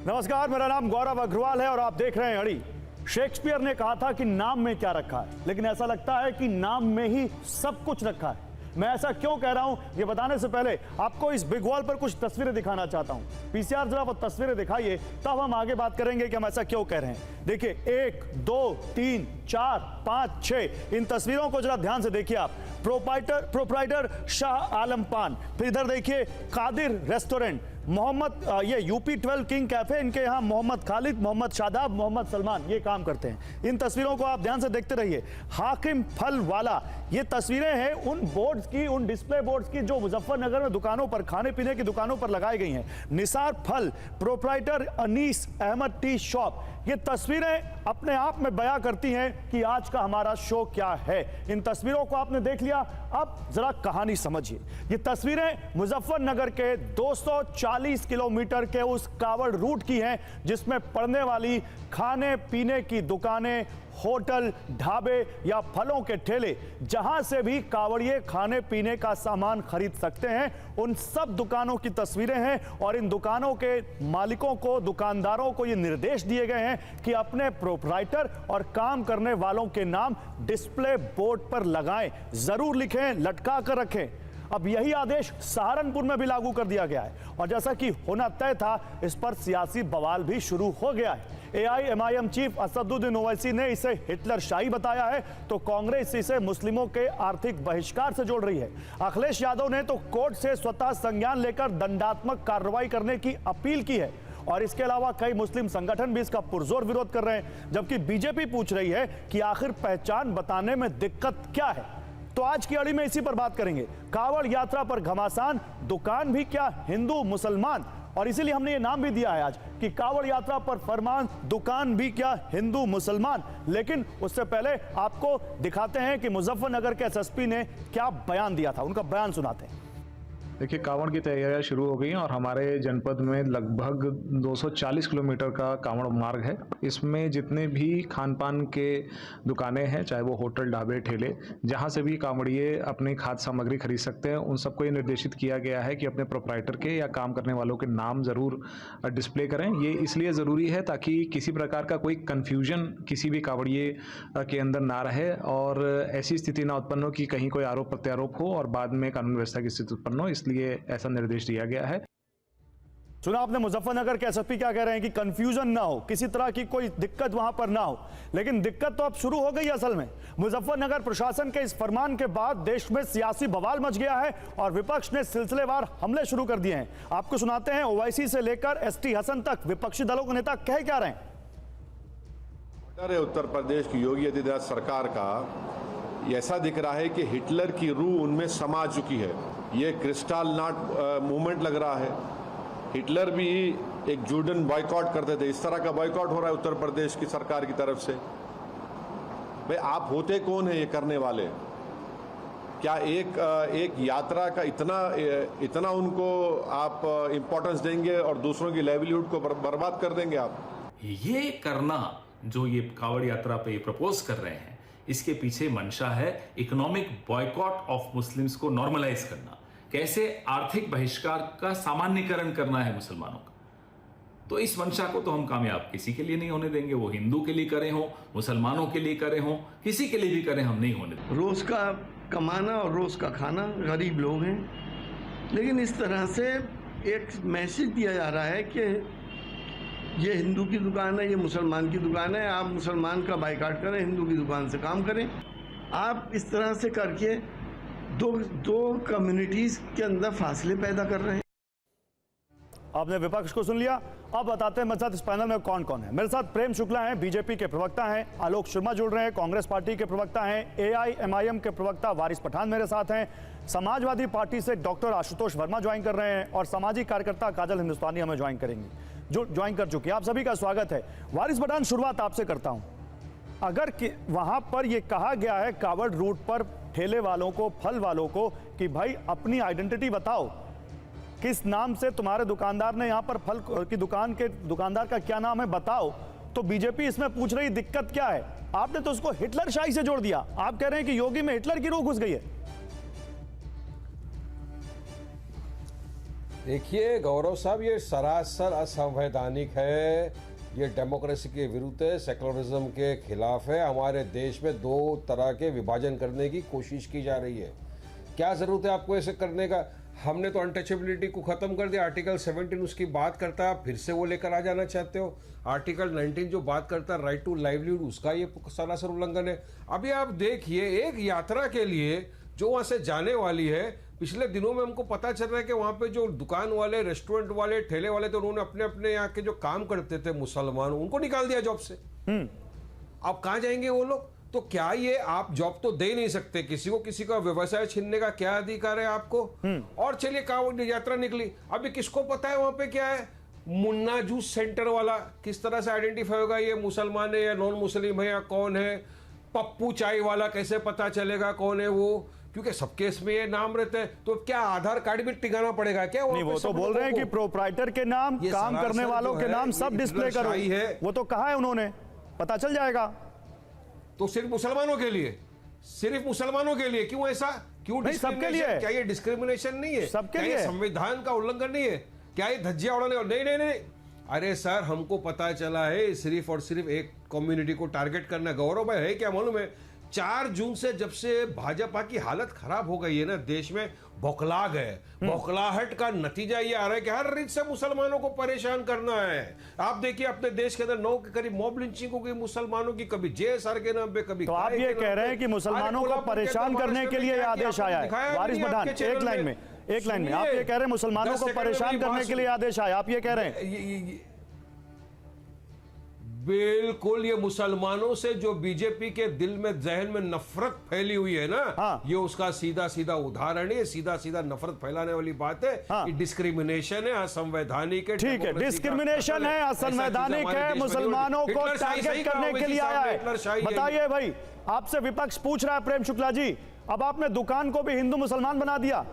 नमस्कार, मेरा नाम गौरव अग्रवाल है और आप देख रहे हैं अड़ी। शेक्सपियर ने कहा था कि नाम में क्या रखा है, लेकिन ऐसा लगता है कि नाम में ही सब कुछ रखा है। मैं ऐसा क्यों कह रहा हूं, ये बताने से पहले आपको इस बिग वॉल पर कुछ तस्वीरें दिखाना चाहता हूं। पीसीआर जरा वो तस्वीरें दिखाइए, तब हम आगे बात करेंगे कि हम ऐसा क्यों कह रहे हैं। देखिए 1, 2, 3, 4, 5, 6 इन तस्वीरों को जरा ध्यान से देखिए आप। प्रोप्राइटर शाह आलम पान, फिर इधर देखिए कादिर रेस्टोरेंट, मोहम्मद ये यूपी 12 किंग कैफे, इनके यहाँ मोहम्मद खालिद, मोहम्मद शादाब, मोहम्मद सलमान ये काम करते हैं। इन तस्वीरों को आप ध्यान से देखते रहिए। हाकिम फल वाला, ये तस्वीरें हैं उन बोर्ड्स की, उन डिस्प्ले बोर्ड्स की जो मुजफ्फरनगर में दुकानों पर, खाने पीने की दुकानों पर लगाई गई हैं। निसार फल, proprietor Anees Ahmad tea shop, ये तस्वीरें अपने आप में बयां करती हैं कि आज का हमारा शो क्या है। इन तस्वीरों को आपने देख लिया, अब जरा कहानी समझिए। ये तस्वीरें मुजफ्फरनगर के 240 किलोमीटर के उस कावड़ रूट की हैं जिसमें पड़ने वाली खाने पीने की दुकानें, होटल, ढाबे या फलों के ठेले, जहां से भी कावड़िए खाने पीने का सामान खरीद सकते हैं, उन सब दुकानों की तस्वीरें हैं। और इन दुकानों के मालिकों को, दुकानदारों को ये निर्देश दिए गए हैं कि अपने प्रोप्राइटर और काम करने वालों के नाम डिस्प्ले बोर्ड पर लगाएं, जरूर लिखें, लटका कर रखें। अब यही आदेश सहारनपुर में भी लागू कर दिया गया है और जैसा कि होना तय था, इस पर सियासी बवाल भी शुरू हो गया है। AIMIM चीफ असदुद्दीन ओवैसी ने इसे हिटलर शाही बताया है, तो कांग्रेस इसे मुस्लिमों के आर्थिक बहिष्कार से जोड़ रही है। अखिलेश यादव ने तो कोर्ट से स्वतः संज्ञान लेकर दंडात्मक कार्रवाई करने की अपील की है और इसके अलावा कई मुस्लिम संगठन भी इसका पुरजोर विरोध कर रहे हैं, जबकि बीजेपी पूछ रही है कि आखिर पहचान बताने में दिक्कत क्या है। तो आज की अड़ी में इसी पर बात करेंगे। कावड़ यात्रा पर घमासान, दुकान भी क्या हिंदू मुसलमान, और इसीलिए हमने ये नाम भी दिया है आज कि कावड़ यात्रा पर फरमान, दुकान भी क्या हिंदू मुसलमान। लेकिन उससे पहले आपको दिखाते हैं कि मुजफ्फरनगर के SSP ने क्या बयान दिया था, उनका बयान सुनाते हैं। देखिए, कांवड़ की तैयारियां शुरू हो गई हैं और हमारे जनपद में लगभग 240 किलोमीटर का कांवड़ मार्ग है। इसमें जितने भी खान पान के दुकानें हैं, चाहे वो होटल, ढाबे, ठेले, जहां से भी कांवड़िए अपनी खाद्य सामग्री खरीद सकते हैं, उन सबको ये निर्देशित किया गया है कि अपने प्रोप्राइटर के या काम करने वालों के नाम ज़रूर डिस्प्ले करें। ये इसलिए ज़रूरी है ताकि किसी प्रकार का कोई कन्फ्यूजन किसी भी कांवड़िए के अंदर ना रहे और ऐसी स्थिति ना उत्पन्न हो कि कहीं कोई आरोप प्रत्यारोप हो और बाद में कानून व्यवस्था की स्थिति उत्पन्न हो, इसलिए ऐसा निर्देश दिया गया है। सुना आपने मुजफ्फरनगर के SSP क्या कह रहे हैं कि कंफ्यूजन ना हो, किसी तरह की कोई दिक्कत वहां पर ना हो। लेकिन दिक्कत तो अब शुरू हो गई असल में। मुजफ्फरनगर प्रशासन के इस फरमान के बाद देश में सियासी बवाल मच गया है और विपक्ष ने सिलसिलेवार हमले शुरू कर दिए हैं। आपको सुनाते हैं ओवैसी से लेकर ST हसन तक विपक्षी दलों के नेता कह क्या रहे हैं। उत्तर प्रदेश की योगी आदित्यनाथ सरकार का ऐसा दिख रहा है कि हिटलर की रूह उनमें समा चुकी है। ये क्रिस्टल नॉट मूवमेंट लग रहा है। हिटलर भी एक जूडन बॉयकॉट करते थे, इस तरह का बॉयकॉट हो रहा है उत्तर प्रदेश की सरकार की तरफ से। भाई आप होते कौन है ये करने वाले? क्या एक यात्रा का इतना उनको आप इंपॉर्टेंस देंगे और दूसरों की लाइवलीहुड को बर्बाद कर देंगे आप? ये करना जो ये कावड़ यात्रा पे प्रपोज कर रहे हैं, इसके पीछे मंशा है इकोनॉमिक बॉयकॉट ऑफ मुस्लिम्स को नॉर्मलाइज करना, कैसे आर्थिक बहिष्कार का सामान्यीकरण करना है मुसलमानों का। तो इस मंशा को तो हम कामयाब किसी के लिए नहीं होने देंगे, वो हिंदू के लिए करे हो, मुसलमानों के लिए करे हो, किसी के लिए भी करें, हम नहीं होने देंगे। रोज का कमाना और रोज का खाना, गरीब लोग हैं, लेकिन इस तरह से एक मैसेज दिया जा रहा है कि ये हिंदू की दुकान है, ये मुसलमान की दुकान है, आप मुसलमान का बाइकाट करें, हिंदू की दुकान से काम करें। आप इस तरह से करके दो कम्युनिटीज के अंदर फासले पैदा कर रहे हैं। आपने विपक्ष को सुन लिया, अब बताते हैं मेरे साथ इस पैनल में कौन कौन है। मेरे साथ प्रेम शुक्ला हैं, बीजेपी के प्रवक्ता हैं, आलोक शर्मा जुड़ रहे हैं, कांग्रेस पार्टी के प्रवक्ता हैं, AIMIM के प्रवक्ता वारिस पठान मेरे साथ हैं, समाजवादी पार्टी से डॉक्टर आशुतोष वर्मा ज्वाइन कर रहे हैं और सामाजिक कार्यकर्ता काजल हिंदुस्तानी हमें ज्वाइन करेंगे, जो ज्वाइन कर चुके हैं। आप सभी का स्वागत है। वारिस पठान, शुरुआत आपसे करता हूं। अगर वहां पर यह कहा गया है कावड़ रूट पर ठेले वालों को, फल वालों को कि भाई अपनी आइडेंटिटी बताओ, किस नाम से तुम्हारे दुकानदार ने यहां पर फल की दुकान के दुकानदार का क्या नाम है बताओ, तो बीजेपी इसमें पूछ रही दिक्कत क्या है। आपने तो उसको हिटलर शाही से जोड़ दिया। आप कह रहे हैं कि योगी में हिटलर की रूह घुस गई है। देखिए गौरव साहब, ये सरासर असंवैधानिक है, ये डेमोक्रेसी के विरुद्ध है, सेकुलरिज्म के खिलाफ है। हमारे देश में दो तरह के विभाजन करने की कोशिश की जा रही है। क्या जरूरत है आपको ऐसे करने का? हमने तो अनटचेबिलिटी को खत्म कर दिया। आर्टिकल 17 उसकी बात करता है, आप फिर से वो लेकर आ जाना चाहते हो। आर्टिकल 19 जो बात करता है राइट टू लाइवलीहुड, उसका ये सरासर उल्लंघन है। अभी आप देखिए, एक यात्रा के लिए जो वहां से जाने वाली है, पिछले दिनों में हमको पता चल रहा है कि वहां पे जो दुकान वाले, रेस्टोरेंट वाले, ठेले वाले थे, उन्होंने अपने अपने यहाँ के जो काम करते थे मुसलमान, उनको निकाल दिया जॉब से। अब कहाँ जाएंगे वो लोग? तो क्या ये आप जॉब तो दे नहीं सकते किसी को, किसी का व्यवसाय छीनने का क्या अधिकार है आपको? और चलिए कांवड़ यात्रा निकली, अभी किसको पता है वहां पे क्या है? मुन्ना जूस सेंटर वाला किस तरह से आइडेंटिफाई होगा ये मुसलमान है या नॉन मुस्लिम है या कौन है? पप्पू चाय वाला कैसे पता चलेगा कौन है वो? क्योंकि सबके इसमें ये नाम रहते हैं। तो क्या आधार कार्ड भी टिकाना पड़ेगा क्या? नहीं, वो तो बोल रहे हैं कि प्रोप्राइटर के नाम, काम करने वालों के नाम सब डिस्प्ले करो है। वो तो कहा है उन्होंने, पता चल जाएगा। तो सिर्फ मुसलमानों के लिए, सिर्फ मुसलमानों के लिए क्यों ऐसा? क्यों नहीं, सबके लिए? क्या ये डिस्क्रिमिनेशन नहीं है? सबके लिए? संविधान का उल्लंघन नहीं है क्या ये? धज्जियां उड़ाने? नहीं नहीं नहीं, अरे सर हमको पता चला है सिर्फ और सिर्फ एक कम्युनिटी को टारगेट करना। गौरव भाई है क्या मालूम है, 4 जून से जब से भाजपा की हालत खराब हो गई है ना देश में, बौखला गए। बौखलाहट का नतीजा ये आ रहा है कि हर रीत से मुसलमानों को परेशान करना है। आप देखिए अपने देश के अंदर 9 के करीब मॉब लिंचिंग हो गई मुसलमानों की, कभी जेएसआर के नाम पे, कभी। तो आप ये कह रहे हैं कि मुसलमानों को परेशान करने के लिए आदेश आया है? वारिस पठान, एक लाइन में आप ये कह रहे हैं मुसलमानों को परेशान करने के लिए आदेश आया, आप ये कह रहे हैं? बिल्कुल, ये मुसलमानों से जो बीजेपी के दिल में, जहन में नफरत फैली हुई है ना, हाँ। ये उसका सीधा सीधा उदाहरण है। सीधा सीधा नफरत फैलाने वाली बात है। हाँ। ये डिस्क्रिमिनेशन है, असंवैधानिक है। ठीक है, डिस्क्रिमिनेशन है, असंवैधानिक है, मुसलमानों को टारगेट करने के लिए आया है। बताइए भाई, आपसे विपक्ष पूछ रहा है, प्रेम शुक्ला जी, अब आपने दुकान को भी हिंदू मुसलमान बना दिया,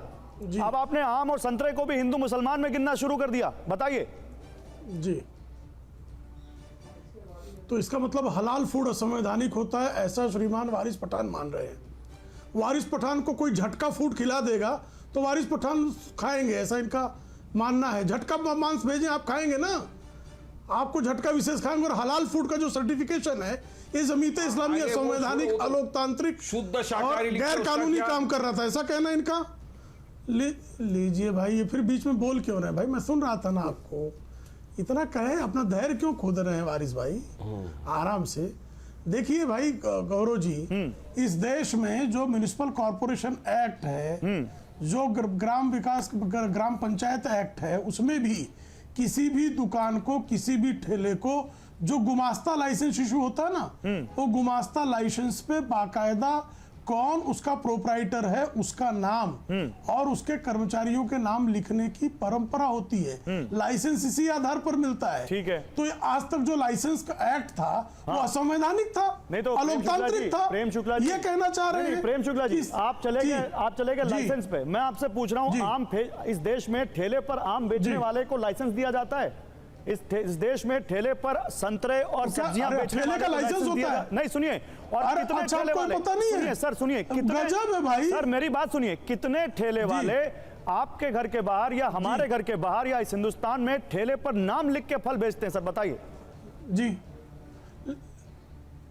अब आपने आम और संतरे को भी हिंदू मुसलमान में गिनना शुरू कर दिया, बताइए जी। तो इसका मतलब हलाल फूड असंवैधानिक होता है, ऐसा श्रीमान वारिस पठान मान रहे हैं। वारिस पठान को कोई झटका फूड खिला देगा तो वारिस पठान खाएंगे, ऐसा इनका मानना है। झटका मांस भेजें, आप खाएंगे ना, आपको झटका विशेष खाएंगे। और हलाल फूड का जो सर्टिफिकेशन है, ये जमीयत इस्लामी असंवैधानिक, अलोकतांत्रिक, शुद्ध शाकाहारी, गैर कानूनी काम कर रहा था, ऐसा कहना इनका। लीजिए भाई, ये फिर बीच में बोल क्यों रहे हैं भाई? मैं सुन रहा था ना आपको। इतना कहे, अपना धैर्य क्यों खोद रहे हैं वारिस भाई? आराम से देखिए भाई गौरव जी, इस देश में जो म्युनिसिपल कॉर्पोरेशन एक्ट है, जो ग्राम विकास, ग्राम पंचायत एक्ट है, उसमें भी किसी भी दुकान को, किसी भी ठेले को जो गुमास्ता लाइसेंस इशू होता है ना, वो गुमास्ता लाइसेंस पे बाकायदा कौन उसका प्रोप्राइटर है, उसका नाम और उसके कर्मचारियों के नाम लिखने की परंपरा होती है। लाइसेंस इसी आधार पर मिलता है। ठीक है। तो आज तक जो लाइसेंस का एक्ट था, वो असंवैधानिक था, नहीं तो अलोकतांत्रिक था। प्रेम शुक्ला जी, ये कहना चाह रहे हैं। प्रेम शुक्ला जी, आप चले गए लाइसेंस पे। मैं आपसे पूछ रहा हूँ, आम इस देश में ठेले पर आम बेचने वाले को लाइसेंस दिया जाता है? इस देश में ठेले पर संतरे और सब्जियां बेचने वाले का लाइसेंस होता है? नहीं, सुनिए, और कितने ठेले वाले, पता नहीं है? सुनिए सर, सुनिए, कितने, गजब है भाई। सर मेरी बात सुनिए, कितने ठेले वाले आपके घर के बाहर या हमारे घर के बाहर या इस हिंदुस्तान में ठेले पर नाम लिख के फल बेचते हैं? सर बताइए जी।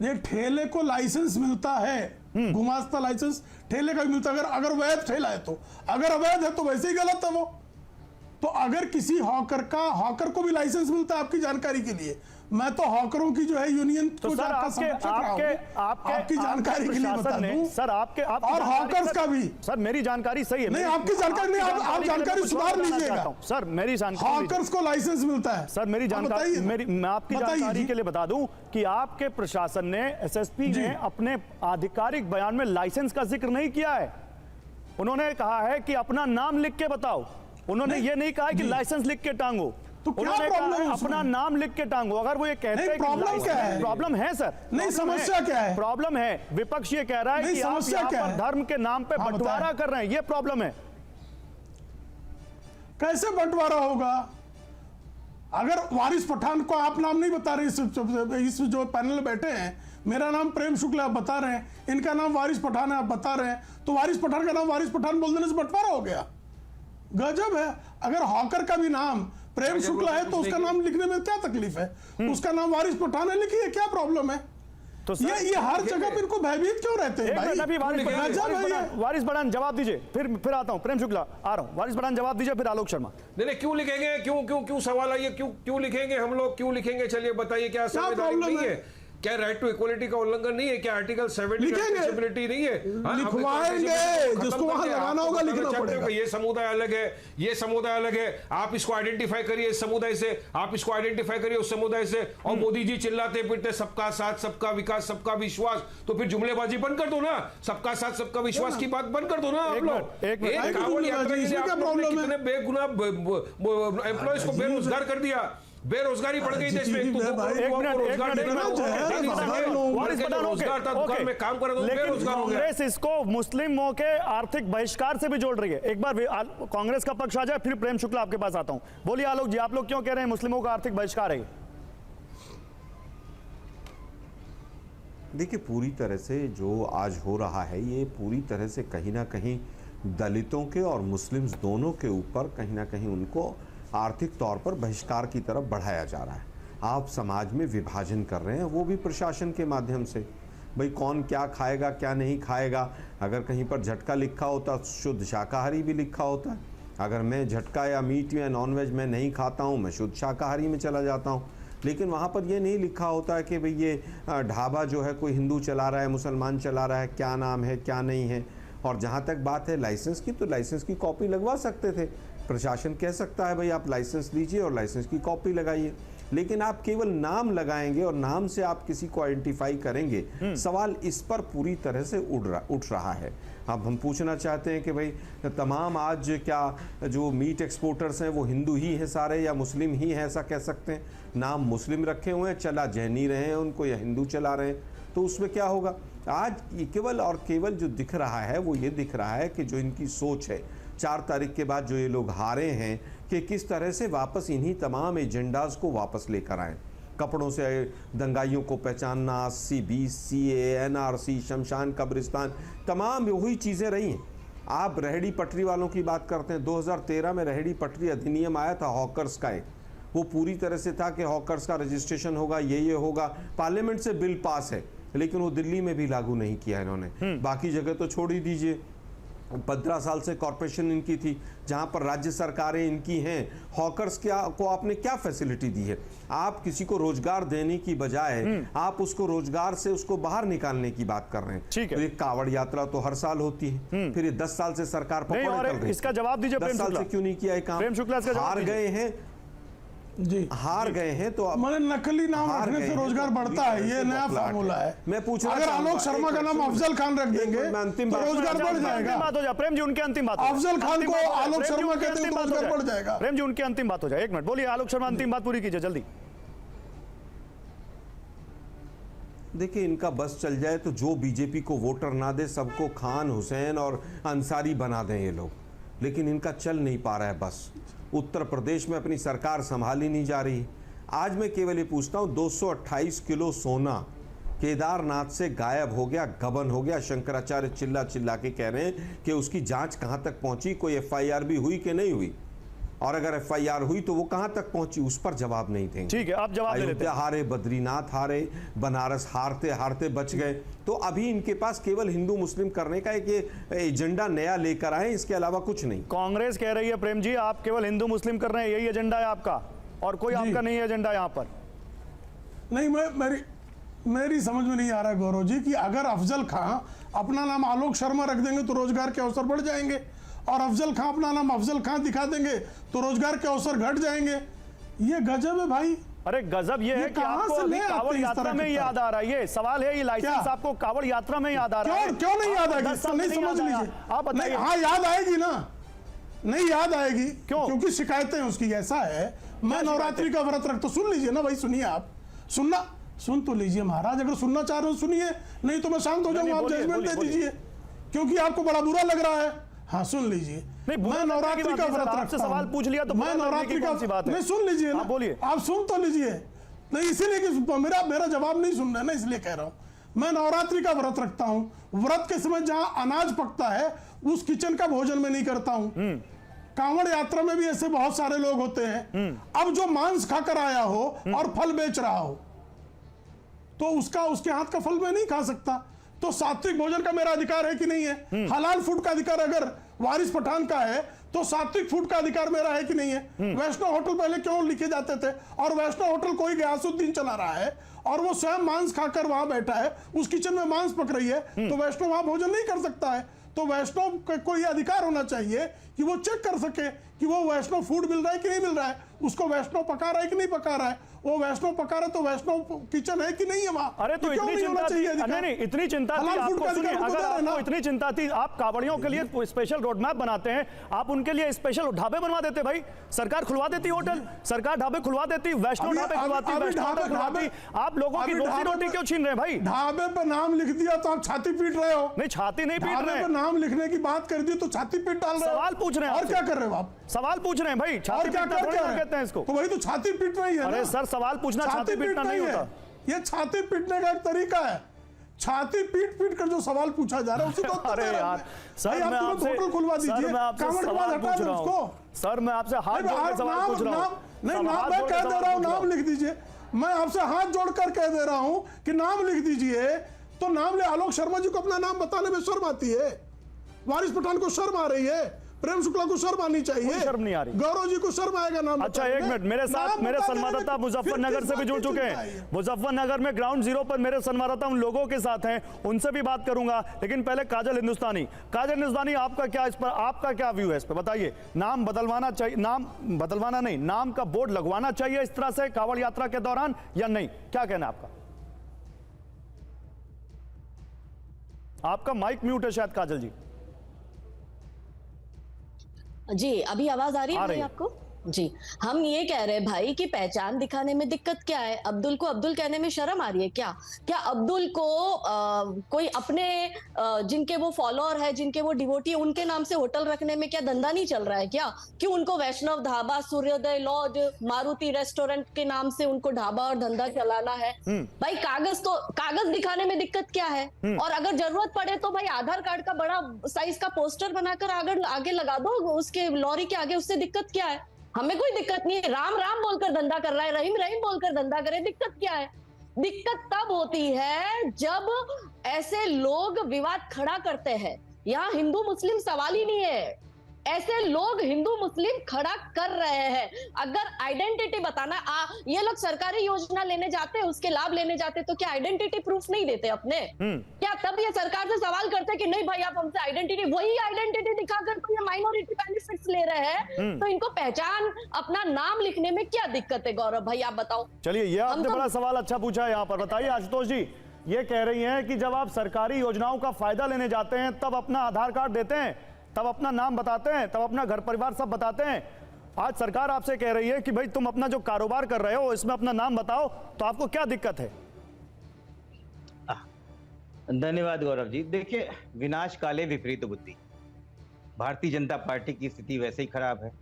ये ठेले को लाइसेंस मिलता है, गुमास्ता लाइसेंस ठेले का भी मिलता है, अगर वैध ठेला है तो। अगर अवैध है तो वैसे ही गलत है वो। तो अगर किसी हॉकर को भी लाइसेंस मिलता है, आपकी जानकारी के लिए, मैं तो हॉकरों की जो है यूनियन तो सर आपकी जानकारी के लिए बता दूं, सर आपके और हॉकर्स का भी। सर मेरी जानकारी सही है। नहीं, आपकी जानकारी नहीं, आप जानकारी सुधार लीजिएगा। सर मेरी जानकारी, हॉकर्स को लाइसेंस मिलता है। सर मेरी जानकारी, मैं आपकी जानकारी के लिए बता दूं कि आपके प्रशासन ने, एसएसपी ने अपने आधिकारिक बयान में लाइसेंस का जिक्र नहीं किया है। उन्होंने कहा है कि अपना नाम लिख के बताओ। उन्होंने ये नहीं कहा कि लाइसेंस लिख के टांगो। तो क्या प्रॉब्लम है? अपना नाम लिख के टांगो। अगर वो ये कहते हैं प्रॉब्लम क्या है? प्रॉब्लम है सर, नहीं, समस्या क्या है? प्रॉब्लम है, विपक्ष ये कह रहा है कि आप यहाँ पर धर्म के नाम पे बंटवारा कर रहे हैं, ये प्रॉब्लम है। कैसे बंटवारा होगा? अगर वारिस पठान को आप नाम नहीं बता रहे, इस जो पैनल में बैठे हैं, मेरा नाम प्रेम शुक्ला आप बता रहे हैं, इनका नाम वारिस पठान है आप बता रहे हैं, तो वारिस पठान का नाम वारिस पठान बोल देने से बंटवारा हो गया? गजब है। अगर हॉकर का भी नाम प्रेम शुक्ला है तो उसका नाम लिखने में क्या तकलीफ है? उसका नाम वारिस पठान है, लिखिए, क्या प्रॉब्लम है? तो ये हर जगह पे इनको भयभीत क्यों रहते हैं भाई? वारिस पठान जवाब दीजिए, फिर आता हूं। प्रेम शुक्ला आ रहा हूं। वारिस पठान जवाब दीजिए, फिर आलोक शर्मा। नहीं, क्यों लिखेंगे? क्यों सवाल है ये? क्यों लिखेंगे हम लोग? क्यों लिखेंगे? चलिए बताइए, क्या संवैधानिक नहीं है? क्या राइट टू इक्वलिटी का उल्लंघन नहीं है? क्या आर्टिकल 70 का एक्सेसिबिलिटी नहीं है? लिखवाएंगे, जिसको वहां लगाना होगा लिखना पड़ेगा। ये समुदाय अलग है, ये समुदाय अलग है, आप इसको आइडेंटिफाई करिए इस समुदाय से, आप इसको आइडेंटिफाई करिए उस समुदाय से। और मोदी जी चिल्लाते फिरते सबका साथ, सबका विकास, सबका विश्वास, तो फिर जुमलेबाजी बंद कर दो ना। सबका साथ, सबका विश्वास की बात बंद कर दो ना आप लोग। एक कांवड़ यात्रा के लिए आप लोगों ने कितने बेगुनाह एम्प्लॉयज को बेरोजगार कर दिया। बेरोजगारी बढ़ गई देश में। एक मिनट, कांग्रेस इसको मुस्लिमों के आर्थिक बहिष्कार से भी जोड़ रही है। एक बार कांग्रेस का पक्ष आ जाए, फिर प्रेम शुक्ला आपके पास आता हूं। बोलिए आलोक जी, आप लोग क्यों कह रहे हैं मुस्लिमों का आर्थिक बहिष्कार है? देखिए, पूरी तरह से जो आज हो रहा है ये पूरी तरह से कहीं ना कहीं दलितों के और मुस्लिम्स दोनों के ऊपर कहीं ना कहीं उनको आर्थिक तौर पर बहिष्कार की तरफ बढ़ाया जा रहा है। आप समाज में विभाजन कर रहे हैं, वो भी प्रशासन के माध्यम से। भाई कौन क्या खाएगा, क्या नहीं खाएगा। अगर कहीं पर झटका लिखा होता, शुद्ध शाकाहारी भी लिखा होता है। अगर मैं झटका या मीट या नॉनवेज मैं नहीं खाता हूँ, मैं शुद्ध शाकाहारी में चला जाता हूँ। लेकिन वहाँ पर ये नहीं लिखा होता है कि भाई ये ढाबा जो है कोई हिंदू चला रहा है, मुसलमान चला रहा है, क्या नाम है, क्या नहीं है। और जहाँ तक बात है लाइसेंस की, तो लाइसेंस की कॉपी लगवा सकते थे। प्रशासन कह सकता है भाई आप लाइसेंस लीजिए और लाइसेंस की कॉपी लगाइए। लेकिन आप केवल नाम लगाएंगे और नाम से आप किसी को आइडेंटिफाई करेंगे। सवाल इस पर पूरी तरह से उठ रहा है। अब हम पूछना चाहते हैं कि भाई तमाम आज क्या जो मीट एक्सपोर्टर्स हैं वो हिंदू ही हैं सारे या मुस्लिम ही हैं, ऐसा कह सकते हैं? नाम मुस्लिम रखे हुए हैं, चला जैनी रहे हैं उनको या हिंदू चला रहे हैं, तो उसमें क्या होगा? आज ये केवल और केवल जो दिख रहा है वो ये दिख रहा है कि जो इनकी सोच है 4 तारीख के बाद जो ये लोग हारे हैं कि किस तरह से वापस इन्हीं तमाम एजेंडाज को वापस लेकर आएँ। कपड़ों से दंगाइयों को पहचानना, CB, CA, NRC, शमशान कब्रिस्तान, तमाम वही चीज़ें रही हैं। आप रेहड़ी पटरी वालों की बात करते हैं, 2013 में रेहड़ी पटरी अधिनियम आया था हॉकर्स का। एक वो पूरी तरह से था कि हॉकर्स का रजिस्ट्रेशन होगा, ये होगा। पार्लियामेंट से बिल पास है, लेकिन वो दिल्ली में भी लागू नहीं किया इन्होंने। बाकी जगह तो छोड़ ही दीजिए। 15 साल से कॉरपोरेशन इनकी थी, जहां पर राज्य सरकारें इनकी हैं। हॉकर्स को आपने क्या फैसिलिटी दी है? आप किसी को रोजगार देने की बजाय आप उसको रोजगार से उसको बाहर निकालने की बात कर रहे हैं। ठीक है। तो ये कावड़ यात्रा तो हर साल होती है, फिर ये 10 साल से सरकार पकड़ कर रही। इसका जवाब दीजिए 10 साल से क्यों नहीं किया ये काम? प्रेम शुक्ला इसका जवाब हार गए हैं जी, हार गए हैं तो अब मैंने नकली नाम रखने से रोजगार बढ़ता है, ये नया फार्मूला है। मैं पूछ रहा अगर आलोक शर्मा का नाम अफजल खान रख देंगे तो रोजगार बढ़ जाएगा। बात हो जाए प्रेम जी, उनकी अंतिम बात। अफजल खान को आलोक शर्मा कहते हैं तो रोजगार बढ़ जाएगा। प्रेम जी उनकी अंतिम बात हो जाए। 1 मिनट बोलिए आलोक शर्मा, अंतिम बात पूरी कीजिए जल्दी। देखिए, इनका बस चल जाए तो जो बीजेपी को वोटर ना दे सबको खान, हुसैन और अंसारी बना दें ये लोग, लेकिन इनका चल नहीं पा रहा है बस। उत्तर प्रदेश में अपनी सरकार संभाली नहीं जा रही। आज मैं केवल ये पूछता हूँ, 228 किलो सोना केदारनाथ से गायब हो गया, गबन हो गया। शंकराचार्य चिल्ला चिल्ला के कह रहे हैं कि उसकी जांच कहाँ तक पहुंची, कोई FIR भी हुई कि नहीं हुई, और अगर FIR हुई तो वो कहाँ तक पहुंची, उस पर जवाब नहीं देंगे। ठीक है, आप जवाब दे लेते हैं। हारे, बद्रीनाथ हारे, बनारस हारते हारते बच गए। तो अभी इनके पास केवल हिंदू मुस्लिम करने का एक एजेंडा नया लेकर आए, इसके अलावा कुछ नहीं। कांग्रेस कह रही है प्रेम जी आप केवल हिंदू मुस्लिम कर रहे हैं, यही एजेंडा है आपका, और कोई आपका नहीं एजेंडा यहाँ पर? नहीं, मेरी समझ में नहीं आ रहा है गौरव जी कि अगर अफजल खां अपना नाम आलोक शर्मा रख देंगे तो रोजगार के अवसर बढ़ जाएंगे, और अफजल खां अपना नाम अफजल खां दिखा देंगे तो रोजगार के अवसर घट जाएंगे। ये गजब है भाई। अरे गजब ये है कि आपको अभी कावड़ यात्रा में याद आ रहा है। ये सवाल है, ये लाइसेंस आपको कावड़ यात्रा में याद आ रहा है? क्यों नहीं याद आएगी? नहीं समझ लीजिए आप बताइए। हाँ याद आएगी ना, नहीं याद आएगी क्यों? क्योंकि शिकायतें उसकी ऐसा है। मैं नवरात्रि का व्रत रखता, सुन लीजिए ना भाई, सुनिए आप, सुन तो लीजिए महाराज, अगर सुनना चाह रहे हो सुनिए, नहीं तो मैं शांत हो जाऊंगा, आप जजमेंट दे दीजिए, क्योंकि आपको बड़ा बुरा लग रहा है। हाँ सुन लीजिए, मैं नवरात्रि का व्रत रखता हूं। सवाल पूछ लिया तो मैं नवरात्रि का नहीं, सुन लीजिए ना, बोलिए, आप सुन तो लीजिए। नहीं इसीलिए कि मेरा जवाब नहीं सुन रहे ना, इसलिए कह रहा हूं। मैं नवरात्रि का व्रत रखता हूं। व्रत के समय जहां अनाज पकता है उस किचन का भोजन में नहीं करता हूं। कांवड़ यात्रा में भी ऐसे बहुत सारे लोग होते हैं। अब जो मांस खाकर आया हो और फल बेच रहा हो तो उसके हाथ का फल मैं नहीं खा सकता। तो सात्विक भोजन का मेरा अधिकार है कि नहीं है? हलाल फूड का अधिकार अगर वारिस पठान का है तो सात्विक फूड का अधिकार मेरा है कि नहीं है? वैष्णव होटल पहले क्यों लिखे जाते थे और वैष्णव होटल कोई गयासुद्दीन चला रहा है और वो स्वयं मांस खाकर वहां बैठा है, उस किचन में मांस पक रही है, तो वैष्णव वहां भोजन नहीं कर सकता है। तो वैष्णव को यह अधिकार होना चाहिए कि वो चेक कर सके कि वो वैष्णव फूड मिल रहा है कि नहीं मिल रहा है, उसको वैष्णव पका रहा है कि नहीं पका रहा है। वो वैष्णव पका रहा है तो वैष्णव किचन है कि नहीं है वहां? अरे तो इतनी चिंता थी, नहीं इतनी चिंता थी आपको, सुनिए, अगर आपको इतनी चिंता थी, आप कांवड़ियों के लिए स्पेशल रोड मैप बनाते हैं, आप उनके लिए स्पेशल ढाबे बनवा देते भाई। सरकार खुलवा देती होटल, सरकार ढाबे खुलवा देती, वैष्णव ढाबे खुलवाती, वैष्णव ढाबे खुलवाती। आप लोगों की रोजी रोटी क्यों छीन रहे हैं भाई? ढाबे पर नाम लिख दिया तो आप छाती पीट रहे हो। नहीं, छाती नहीं पीट रहे हैं, नाम लिखने की बात कर दी तो छाती पीट डाल रहे हो। सवाल पूछ रहे हैं, और क्या कर रहे हो आप? सवाल पूछ रहे हैं भाई, छाती पीटना थोड़ी ना कहते हैं इसको। तो वही तो छाती पीट रही है। अरे सर, सवाल पूछना छाती पीटना नहीं होता। ये छाती पीटने का एक तरीका है, छाती पीट पीट कर जो सवाल पूछा जा रहा है उसी को। अरे यार सर, मैं आपसे खुलवा दीजिए, सवाल पूछ रहा हूँ सर, मैं आपसे हाथ जोड़कर सवाल पूछ रहा हूँ। नहीं, नाम मैं कह दे रहा हूँ, नाम लिख दीजिए। मैं आपसे हाथ जोड़कर कह दे रहा हूँ कि नाम लिख दीजिए। तो नाम ले, आलोक शर्मा जी को अपना नाम बताने में शर्म आती है, वारिस पठान को शर्म आ रही है, प्रेम शुक्ला को शर्म आनी चाहिए, शर्म नहीं आ रही, गौरव जी को शर्म आएगा नाम। अच्छा एक मिनट, मेरे साथ मेरे संवाददाता मुजफ्फरनगर से भी जुड़ चुके हैं। मुजफ्फरनगर में ग्राउंड जीरो पर मेरे संवाददाता उन लोगों के साथ हैं, उनसे भी बात करूंगा, लेकिन पहले काजल हिंदुस्तानी, आपका क्या इस पर, आपका क्या व्यू है इस पर बताइए? नाम बदलवाना चाहिए, नाम बदलवाना नहीं, नाम का बोर्ड लगवाना चाहिए इस तरह से कांवड़ यात्रा के दौरान या नहीं? क्या कहना है आपका? आपका माइक म्यूट है शायद काजल जी। जी, अभी आवाज आ रही है भाई आपको? जी, हम ये कह रहे हैं भाई कि पहचान दिखाने में दिक्कत क्या है? अब्दुल को अब्दुल कहने में शर्म आ रही है क्या? क्या अब्दुल को कोई अपने जिनके वो फॉलोअर है, जिनके वो डिवोटी है, उनके नाम से होटल रखने में क्या धंधा नहीं चल रहा है क्या? क्यों उनको वैष्णव ढाबा, सूर्योदय लॉज, मारुति रेस्टोरेंट के नाम से उनको ढाबा और धंधा चलाना है? भाई कागज दिखाने में दिक्कत क्या है? और अगर जरूरत पड़े तो भाई आधार कार्ड का बड़ा साइज का पोस्टर बनाकर आगे लगा दो उसके लॉरी के आगे, उससे दिक्कत क्या है? हमें कोई दिक्कत नहीं है। राम राम बोलकर धंधा कर रहा है, रहीम रहीम बोलकर धंधा करे, दिक्कत क्या है? दिक्कत तब होती है जब ऐसे लोग विवाद खड़ा करते हैं। यहाँ हिंदू मुस्लिम सवाल ही नहीं है, ऐसे लोग हिंदू मुस्लिम खड़ा कर रहे हैं। अगर आइडेंटिटी बताना, ये लोग सरकारी योजना लेने जाते हैं, उसके लाभ लेने जाते, तो क्या आइडेंटिटी प्रूफ नहीं देते अपने? क्या तब ये सरकार से सवाल करते कि नहीं भाई आप हमसे आइडेंटिटी, वही आइडेंटिटी दिखाकर तो ये माइनॉरिटी बेनिफिट्स ले रहे हैं, तो इनको पहचान अपना नाम लिखने में क्या दिक्कत है? गौरव भाई आप बताओ। चलिए, ये आपने बड़ा सवाल अच्छा पूछा है यहाँ पर। बताइए आशुतोष जी, ये कह रही हैं कि जब आप सरकारी योजनाओं का फायदा लेने जाते हैं तब अपना आधार कार्ड देते हैं, तब अपना नाम बताते हैं, तब अपना घर परिवार सब बताते हैं। आज सरकार आपसे कह रही है कि भाई तुम अपना जो कारोबार कर रहे हो इसमें अपना नाम बताओ, तो आपको क्या दिक्कत है? धन्यवाद गौरव जी। देखिए, विनाश काले विपरीत बुद्धि, भारतीय जनता पार्टी की स्थिति वैसे ही खराब है।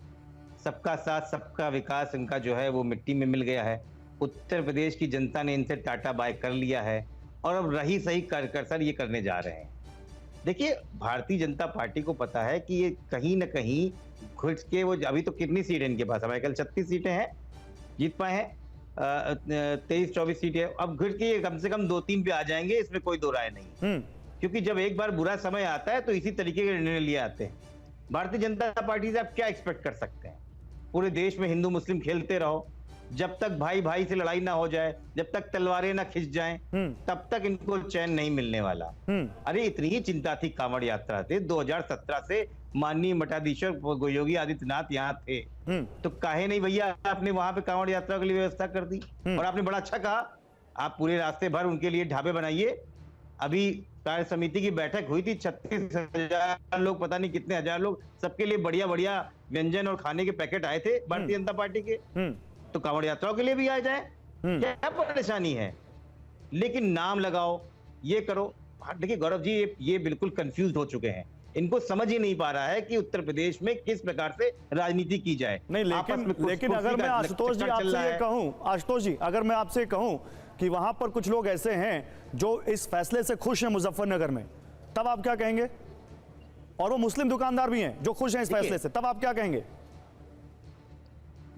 सबका साथ सबका विकास इनका जो है वो मिट्टी में मिल गया है। उत्तर प्रदेश की जनता ने इनसे टाटा बाय कर लिया है और अब रही सही कर सर ये करने जा रहे हैं। देखिए, भारतीय जनता पार्टी को पता है कि ये कहीं ना कहीं घुट के वो, अभी तो कितनी सीट है इनके पास, हमारे कल 36 सीटें हैं, जीत पाए हैं 23-24 सीटें। अब घुट के ये कम से कम 2-3 पे आ जाएंगे, इसमें कोई दो राय नहीं। क्योंकि जब एक बार बुरा समय आता है तो इसी तरीके के निर्णय लिए आते हैं। भारतीय जनता पार्टी से आप क्या एक्सपेक्ट कर सकते हैं? पूरे देश में हिंदू मुस्लिम खेलते रहो, जब तक भाई भाई से लड़ाई ना हो जाए, जब तक तलवारें ना खिंच जाएं, तब तक इनको चैन नहीं मिलने वाला। अरे इतनी ही चिंता थी कांवड़ यात्रा से। 2017 से माननीय मठाधीश्वर योगी आदित्यनाथ यहाँ थे, तो काहे नहीं भैया आपने वहां पे कांवड़ यात्रा के लिए व्यवस्था कर दी। और आपने बड़ा अच्छा कहा, आप पूरे रास्ते भर उनके लिए ढाबे बनाइए। अभी कार्य समिति की बैठक हुई थी, 36,000 लोग, पता नहीं कितने हजार लोग, सबके लिए बढ़िया बढ़िया व्यंजन और खाने के पैकेट आए थे भारतीय जनता पार्टी के। तो कांवड़ यात्राओं के लिए भी आ जाए, क्या परेशानी है? लेकिन नाम लगाओ, ये करो। देखिए गौरव जी, ये बिल्कुल कंफ्यूज हो चुके हैं। इनको समझ ही नहीं पा रहा है कि उत्तर प्रदेश में किस प्रकार से राजनीति की जाए। नहीं, लेकिन अगर मैं आशुतोष जी आपसे ये कहूं, आशुतोष जी अगर मैं आपसे कहूं कि वहां पर कुछ लोग ऐसे हैं जो इस फैसले से खुश हैं मुजफ्फरनगर में, तब आप क्या कहेंगे? और वो मुस्लिम दुकानदार भी हैं जो खुश हैं इस फैसले से, तब आप क्या कहेंगे?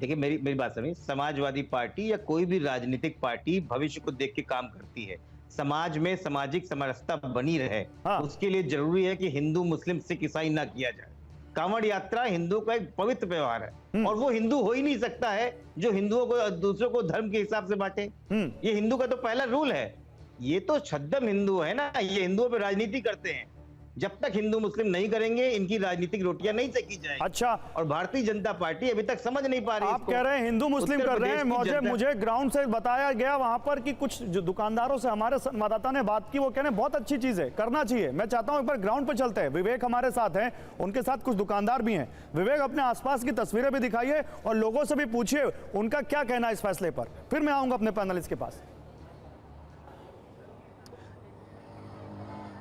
देखिए मेरी बात समझिए, समाजवादी पार्टी या कोई भी राजनीतिक पार्टी भविष्य को देख के काम करती है। समाज में सामाजिक समरसता बनी रहे, उसके लिए जरूरी है कि हिंदू मुस्लिम सिख ईसाई ना किया जाए। कांवड़ यात्रा हिंदू का एक पवित्र व्यवहार है और वो हिंदू हो ही नहीं सकता है जो हिंदुओं को दूसरों को धर्म के हिसाब से बांटे। ये हिंदू का तो पहला रूल है। ये तो छद्म हिंदू है ना, ये हिंदुओं पे राजनीति करते हैं। जब तक हिंदू मुस्लिम नहीं करेंगे इनकी राजनीतिक रोटियां नहीं सेकी जाएंगी। अच्छा, और भारतीय जनता पार्टी अभी तक समझ नहीं पा रही। आप कह रहे हैं हिंदू मुस्लिम कर रहे हैं। मुझे ग्राउंड से बताया गया वहां पर कि कुछ जो दुकानदारों से हमारे संवाददाता ने बात की, वो कह रहे हैं बहुत अच्छी चीज है, करना चाहिए। मैं चाहता हूं एक बार ग्राउंड पर चलते हैं। विवेक हमारे साथ हैं, उनके साथ कुछ दुकानदार भी हैं। विवेक, अपने आसपास की तस्वीरें भी दिखाइए और लोगों से भी पूछिए उनका क्या कहना है इस फैसले पर, फिर मैं आऊंगा अपने पैनलिस्ट के पास।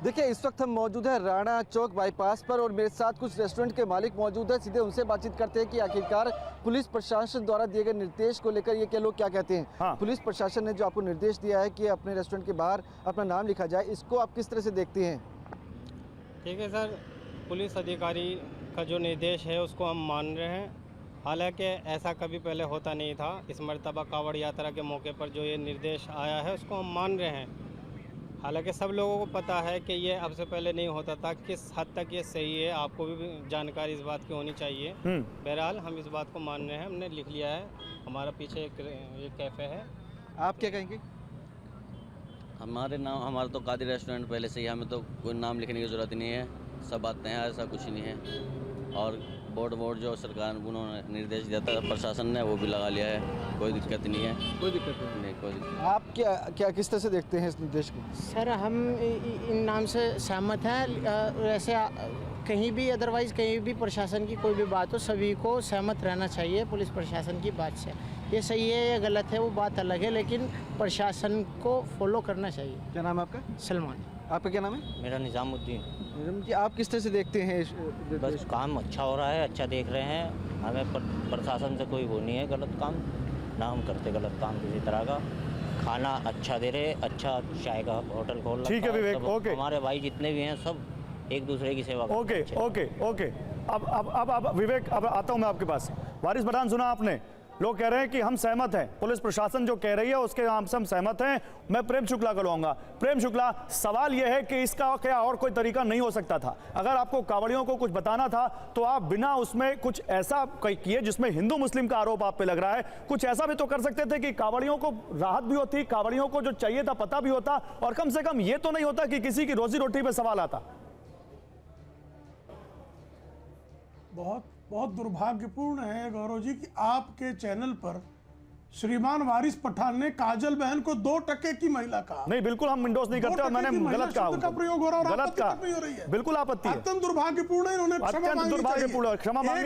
देखिए, इस वक्त हम मौजूद है राणा चौक बाईपास पर और मेरे साथ कुछ रेस्टोरेंट के मालिक मौजूद है। सीधे उनसे बातचीत करते हैं कि आखिरकार पुलिस प्रशासन द्वारा दिए गए निर्देश को लेकर ये क्या लोग क्या कहते हैं। हाँ। पुलिस प्रशासन ने जो आपको निर्देश दिया है कि अपने रेस्टोरेंट के बाहर अपना नाम लिखा जाए, इसको आप किस तरह से देखते हैं? ठीक है सर, पुलिस अधिकारी का जो निर्देश है उसको हम मान रहे हैं। हालांकि ऐसा कभी पहले होता नहीं था। इस मर्तबा कांवड़ यात्रा के मौके पर जो ये निर्देश आया है उसको हम मान रहे हैं। हालांकि सब लोगों को पता है कि ये अब से पहले नहीं होता था, किस हद तक ये सही है आपको भी जानकारी इस बात की होनी चाहिए। बहरहाल हम इस बात को मान रहे हैं, हमने लिख लिया है। हमारा पीछे एक कैफ़े है। आप क्या कहेंगे? हमारा तो कादिर रेस्टोरेंट पहले से ही, हमें तो कोई नाम लिखने की ज़रूरत नहीं है, सब आते हैं, ऐसा कुछ नहीं है। और बोर्ड जो सरकार उन्होंने निर्देश दिया था प्रशासन ने वो भी लगा लिया है, कोई दिक्कत नहीं है। कोई दिक्कत नहीं, कोई दिक्कत। आप क्या किस तरह से देखते हैं इस निर्देश को? सर, हम इन नाम से सहमत हैं। वैसे कहीं भी अदरवाइज़ कहीं भी प्रशासन की कोई भी बात हो, सभी को सहमत रहना चाहिए पुलिस प्रशासन की बात से। ये सही है या गलत है वो बात अलग है, लेकिन प्रशासन को फॉलो करना चाहिए। क्या नाम है आपका? सलमान। आपका क्या नाम है? मेरा निज़ामुद्दीन। जी, आप किस तरह से देखते हैं? बस काम अच्छा हो रहा है, अच्छा देख रहे हैं। हमें प्रशासन से कोई वो नहीं है गलत काम, ना हम करते गलत काम किसी तरह का। खाना अच्छा दे रहे, अच्छा चाय का होटल खोल रखा है। ठीक है विवेक, ओके। हमारे भाई जितने भी हैं सब एक दूसरे की सेवा करते हैं। ओके। अब विवेक, अब आता हूं मैं आपके पास। वारिस पठान, सुना आपने, लोग कह रहे हैं कि हम सहमत हैं, पुलिस प्रशासन जो कह रही है उसके नाम से हम सहमत हैं। मैं प्रेम शुक्ला को लूंगा। प्रेम शुक्ला, सवाल यह है कि इसका क्या और कोई तरीका नहीं हो सकता था? अगर आपको कांवड़ियों को कुछ बताना था तो आप बिना उसमें कुछ ऐसा किए जिसमें हिंदू मुस्लिम का आरोप आप पे लग रहा है, कुछ ऐसा भी तो कर सकते थे कि कांवड़ियों को राहत भी होती, कांवड़ियों को जो चाहिए था पता भी होता, और कम से कम ये तो नहीं होता कि किसी की रोजी रोटी पे सवाल आता। बहुत दुर्भाग्यपूर्ण है गौरव जी कि आपके चैनल पर श्रीमान वारिस पठान ने काजल बहन को 2% की महिला कहा। नहीं, बिल्कुल हम विंडोज नहीं करते और मैंने गलत कहा। का प्रयोग हो रहा है, गलत कहा, नहीं हो रही है। बिल्कुल आपत्ति है। अत्यंत दुर्भाग्यपूर्ण है। इन्होंने क्षमा मांगनी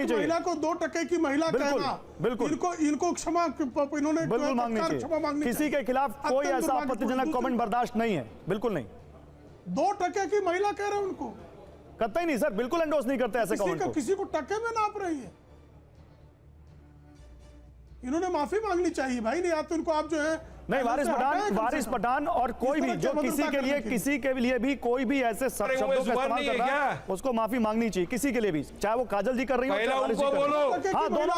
चाहिए। महिला को 2% की महिला कहना, बिल्कुल इनको क्षमा इन्होंने बिल्कुल मांगनी चाहिए। किसी के खिलाफ कोई ऐसा आपत्तिजनक कमेंट बर्दाश्त नहीं है, बिल्कुल नहीं। 2% की महिला कह रहे हैं उनको, कतई नहीं सर, बिल्कुल एंडोर्स नहीं करते ऐसे कमेंट को। किसी को टक्के में नाप रही है। इन्होंने माफी मांगनी चाहिए भाई, नहीं तो इनको आप जो है नहीं, वारिस पठान और कोई भी जो किसी के लिए भी कोई भी ऐसे शब्दों का इस्तेमाल कर रहा है उसको माफी मांगनी चाहिए, किसी के लिए भी, चाहे वो काजल जी कर रही हो, हाँ दोनों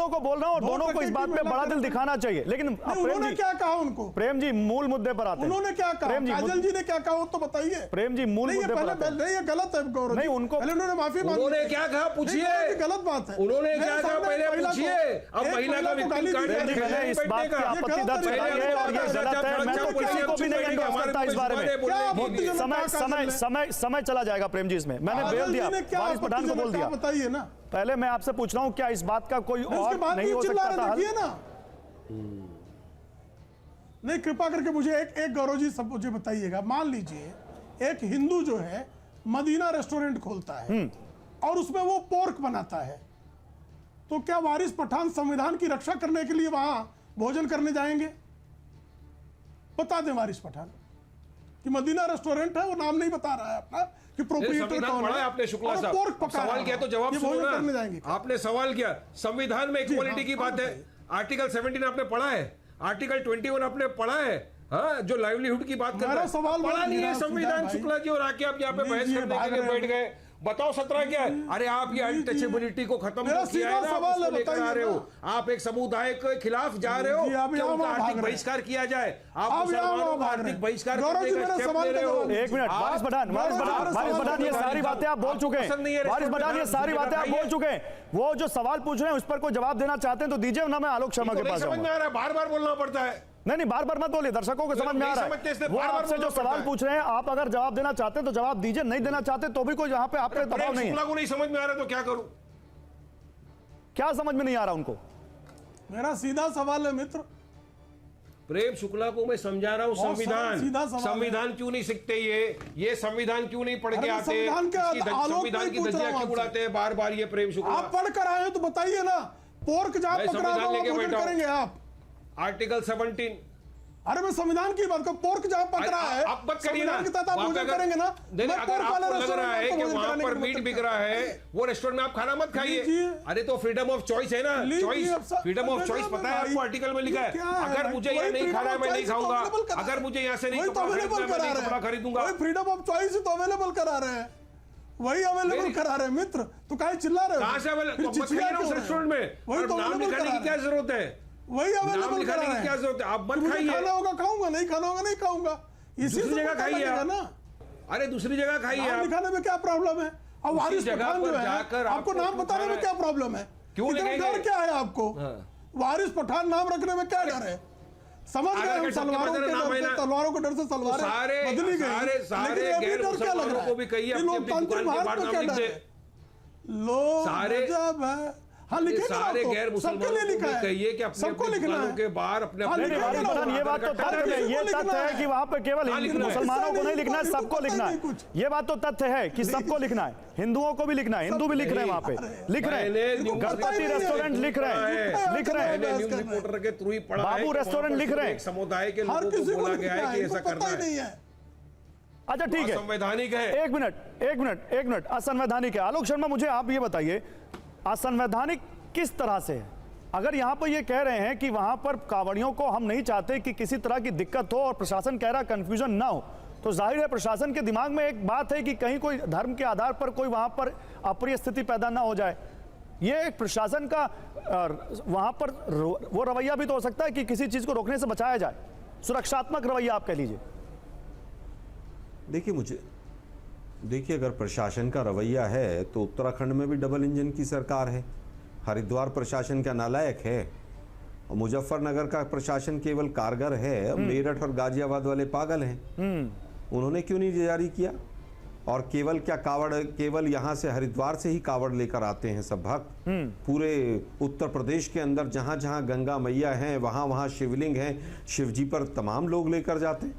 को बोल रहा हूँ और दोनों को इस बात पे बड़ा दिल दिखाना चाहिए। लेकिन प्रेम जी क्या कहा उनको? प्रेम जी मूल मुद्दे पर आते हैं। उन्होंने क्या कहा? काजल जी ने क्या कहा तो बताइए। प्रेम जी मूल मुद्दे पर आते हैं। नहीं, ये गलत है गौरव। नहीं, उनको उन्होंने माफी मांगी। उन्होंने क्या कहा पूछिए? गलत बात है। उन्होंने क्या कहा पहले पूछिए। अब महिला का मैंने इस बात की आपत्ति दर्ज कराई है और ये गलत है। मैं तो किसी को भी नहीं एंडोर्स करता इस बारे में। समय चला जाएगा प्रेम जी इसमें। मैंने बेल दिया, वारिस पठान को बोल दिया। बताइए ना, पहले मैं आपसे पूछ रहा हूं क्या इस बात का कोई और नहीं हो सकता था? नहीं, कृपा करके मुझे एक गौरव जी सब मुझे बताइएगा। मान लीजिए एक हिंदू जो है मदीना रेस्टोरेंट खोलता है और उसमें वो पोर्क बनाता है, तो क्या वारिस पठान संविधान की रक्षा करने के लिए वहां भोजन करने जाएंगे? बता दें वारिस पठान कि मदीना रेस्टोरेंट है, वो नाम नहीं बता रहा है अपना कि प्रोप्राइटर कौन है। आपने शुक्ला साहब सवाल किया तो जवाब सुनो ना। आपने सवाल किया, संविधान में इक्वालिटी की बात है। आर्टिकल 17 आपने पढ़ा है, आर्टिकल 21 आपने पढ़ा है, हाँ, जो लाइवलीहुड की बात कर रहा है, सवाल पढ़ा नहीं है संविधान शुक्ला जी, और आके आप यहाँ पे बहस करने के लिए बैठ गए। बताओ 17 क्या है? अरे आप ये अनटचेबिलिटी को खत्म किया है ना, आप उसको लेकर आ रहे हो। आप एक समुदाय के खिलाफ जा रहे हो कि उनका आर्थिक बहिष्कार किया जाए। आप मुसलमानों का आर्थिक बहिष्कार करने का स्टेप ले रहे हो। एक मिनट, वारिस पठान, ये सारी बातें आप बोल चुके हैं। वारिस पठान, ये सारी बातें आप बोल चुके हैं। वो जो सवाल पूछ रहे हैं उस पर कोई जवाब देना चाहते हैं तो दीजिए, ना मैं आलोक शर्मा के पास समझ में आ रहा है, बार बार बोलना पड़ता है। नहीं, बार बार मत बोलिए, दर्शकों को समझ में आ रहा है। वो आपसे जो सवाल पूछ रहे हैं, आप अगर जवाब देना चाहते हैं तो जवाब दीजिए, नहीं देना चाहते तो भी कोई यहाँ पे आप पे दबाव नहीं है। को नहीं समझ में आ रहा तो क्या करूं? क्या समझ में नहीं आ रहा उनको? मेरा सीधा सवाल है मित्र। प्रेम शुक्ला को मैं समझा रहा हूँ संविधान क्यों नहीं सीखते? ये संविधान क्यों नहीं पढ़ के आते? संविधान की धज्जियां क्यों उड़ाते हैं बार बार ये प्रेम शुक्ला? आप पढ़ कर आए हो तो बताइए ना। पोर्क जहां संविधान लेके बैठा करेंगे आप आर्टिकल 17। अरे मैं संविधान की बात कर, पोर्क जहां पकड़ा है आप मत करिए ना, के तहत आप भोजन करेंगे ना। अगर आपको लग रहा है कि वहां पर मीट बिक रहा है, वो रेस्टोरेंट में आप खाना मत खाइए। अरे तो फ्रीडम ऑफ चॉइस है ना, चॉइस, फ्रीडम ऑफ चॉइस पता है आपको, आर्टिकल में लिखा है। अगर मुझे यहाँ नहीं खाना है मैं नहीं खाऊंगा, अगर मुझे यहाँ से नहीं कपड़ा खरीदूंगा। फ्रीडम ऑफ चॉइस तो अवेलेबल करा रहे हैं, वही अवेलेबल करा रहे हैं मित्र। तो कहीं चिल्ला रहे हो? कहां से अवेलेबल उस रेस्टोरेंट में? वही तो नाम लिखाने की क्या जरूरत है? वही अवेलेबल करा रहे हैं। क्या जरूरत है? आप मत खाइए। खाना होगा खाऊंगा, नहीं खाना होगा नहीं खाऊंगा। इसी जगह खाइए ना। अरे दूसरी जगह खाइए। नाम लिखाने में क्या प्रॉब्लम है? अब वारिस पठान जो है, आपको नाम बताने में क्या प्रॉब्लम है? क्यों डर क्या है आपको? वारिस पठान नाम रखने में क्या डर है? समझ गए हम, तलवारों के डर से सलवारें बदली गई। सारे गैर मुसलमानों को भी कहिए अपनी दुकान के बाहर नाम लिख दे। सारे हाँ लिखे सारे गैर मुसलमानों को कहिए कि अपने दुकानों के बाहर अपने ये बात तो तथ्य है, ये तथ्य है कि वहां पे केवल मुसलमानों को नहीं लिखना है, सबको लिखना है। ये बात तो तथ्य है कि सबको लिखना है, हिंदुओं को भी लिखना है, हिंदू भी लिख रहे हैं वहां पे, लिख रहे हैं। गणपति रेस्टोरेंट लिख रहे हैं, लिख रहे हैं। न्यूज़ रिपोर्टर के थ्रू ही पढ़ा है, बाबू रेस्टोरेंट लिख रहे हैं। समुदाय के लोगों को बोला गया है कि ऐसा करना है। अच्छा ठीक है, असंवैधानिक है। एक मिनट, असंवैधानिक है। आलोक शर्मा, मुझे आप ये बताइए, असंवैधानिक किस तरह से है? अगर यहां पर ये कह रहे हैं कि वहां पर कांवड़ियों को हम नहीं चाहते कि किसी तरह की दिक्कत हो और प्रशासन कह रहा कंफ्यूजन ना हो, तो जाहिर है प्रशासन के दिमाग में एक बात है कि कहीं कोई धर्म के आधार पर कोई वहां पर अप्रिय स्थिति पैदा ना हो जाए। ये एक प्रशासन का वहां पर वो रवैया भी तो हो सकता है कि किसी चीज को रोकने से बचाया जाए, सुरक्षात्मक रवैया आप कह लीजिए। देखिए अगर प्रशासन का रवैया है तो उत्तराखंड में भी डबल इंजन की सरकार है। हरिद्वार प्रशासन क्या नालायक है? और मुजफ्फरनगर का प्रशासन केवल कारगर है। मेरठ और गाजियाबाद वाले पागल हैं। उन्होंने क्यों नहीं जारी किया? और केवल यहाँ से हरिद्वार से ही कावड़ लेकर आते हैं सब भक्त। पूरे उत्तर प्रदेश के अंदर जहाँ जहाँ गंगा मैया हैं वहाँ शिवलिंग हैं, शिवजी पर तमाम लोग लेकर जाते हैं।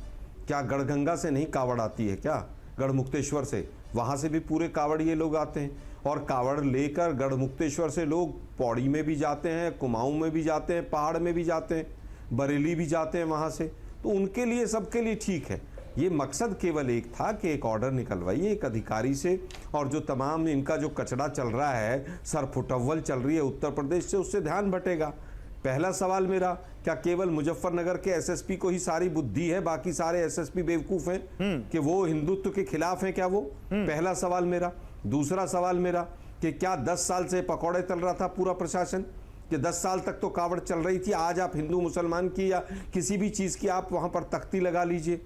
क्या गढ़गंगा से नहीं कावड़ आती है क्या? गढ़मुक्तेश्वर से, वहाँ से भी पूरे कावड़िए लोग आते हैं। और कावड़ लेकर गढ़मुक्तेश्वर से लोग पौड़ी में भी जाते हैं, कुमाऊं में भी जाते हैं, पहाड़ में भी जाते हैं, बरेली भी जाते हैं वहाँ से। तो उनके लिए, सबके लिए ठीक है। ये मकसद केवल एक था कि एक ऑर्डर निकलवाइए एक अधिकारी से, और जो तमाम इनका जो कचरा चल रहा है, सरफुटअव्वल चल रही है उत्तर प्रदेश से, उससे ध्यान भटेगा। पहला सवाल मेरा, क्या केवल मुजफ्फरनगर के एसएसपी को ही सारी बुद्धि है, बाकी सारे एसएसपी बेवकूफ हैं कि वो हिंदुत्व के खिलाफ हैं क्या वो? पहला सवाल मेरा। दूसरा सवाल मेरा कि क्या 10 साल से पकौड़े तल रहा था पूरा प्रशासन, कि 10 साल तक तो कावड़ चल रही थी, आज आप हिंदू मुसलमान की या किसी भी चीज की आप वहां पर तख्ती लगा लीजिए।